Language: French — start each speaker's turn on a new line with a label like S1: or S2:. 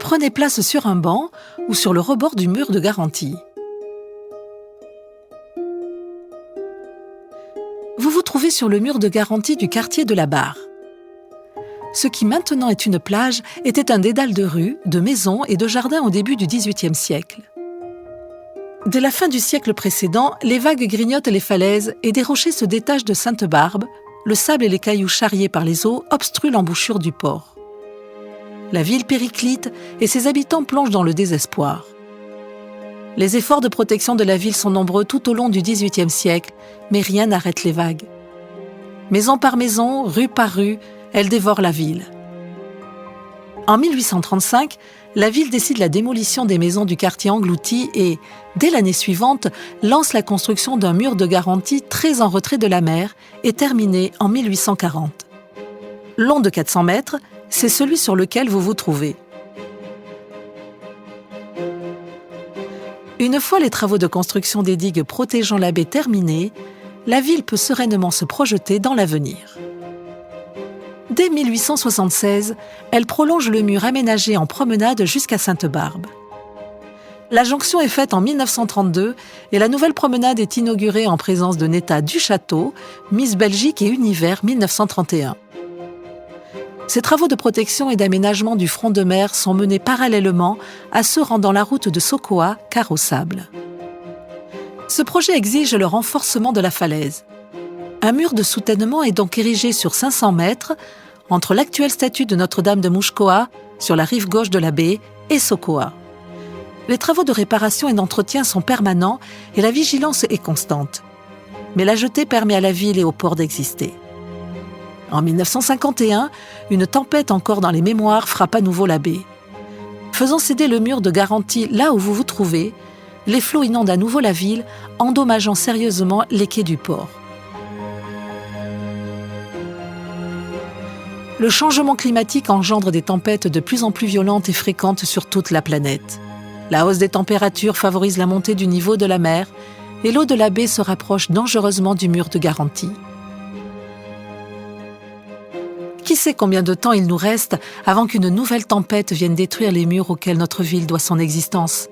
S1: Prenez place sur un banc ou sur le rebord du mur de garantie. Vous vous trouvez sur le mur de garantie du quartier de la Barre. Ce qui maintenant est une plage était un dédale de rues, de maisons et de jardins au début du XVIIIe siècle. Dès la fin du siècle précédent, les vagues grignotent les falaises et des rochers se détachent de Sainte-Barbe. Le sable et les cailloux charriés par les eaux obstruent l'embouchure du port. La ville périclite et ses habitants plongent dans le désespoir. Les efforts de protection de la ville sont nombreux tout au long du XVIIIe siècle, mais rien n'arrête les vagues. Maison par maison, rue par rue, elles dévorent la ville. En 1835, la ville décide la démolition des maisons du quartier englouti et, dès l'année suivante, lance la construction d'un mur de garantie très en retrait de la mer et terminé en 1840. Long de 400 mètres, c'est celui sur lequel vous vous trouvez. Une fois les travaux de construction des digues protégeant la baie terminés, la ville peut sereinement se projeter dans l'avenir. Dès 1876, elle prolonge le mur aménagé en promenade jusqu'à Sainte-Barbe. La jonction est faite en 1932 et la nouvelle promenade est inaugurée en présence de Netta Duchâteau, Miss Belgique et Univers 1931. Ces travaux de protection et d'aménagement du front de mer sont menés parallèlement à ceux rendant la route de Sokoa carrossable. Ce projet exige le renforcement de la falaise. Un mur de soutènement est donc érigé sur 500 mètres entre l'actuelle statue de Notre-Dame de Mouchkoa, sur la rive gauche de la baie, et Sokoa. Les travaux de réparation et d'entretien sont permanents et la vigilance est constante. Mais la jetée permet à la ville et au port d'exister. En 1951, une tempête encore dans les mémoires frappe à nouveau la baie. Faisant céder le mur de garantie là où vous vous trouvez, les flots inondent à nouveau la ville, endommageant sérieusement les quais du port. Le changement climatique engendre des tempêtes de plus en plus violentes et fréquentes sur toute la planète. La hausse des températures favorise la montée du niveau de la mer et l'eau de la baie se rapproche dangereusement du mur de garantie. Qui sait combien de temps il nous reste avant qu'une nouvelle tempête vienne détruire les murs auxquels notre ville doit son existence ?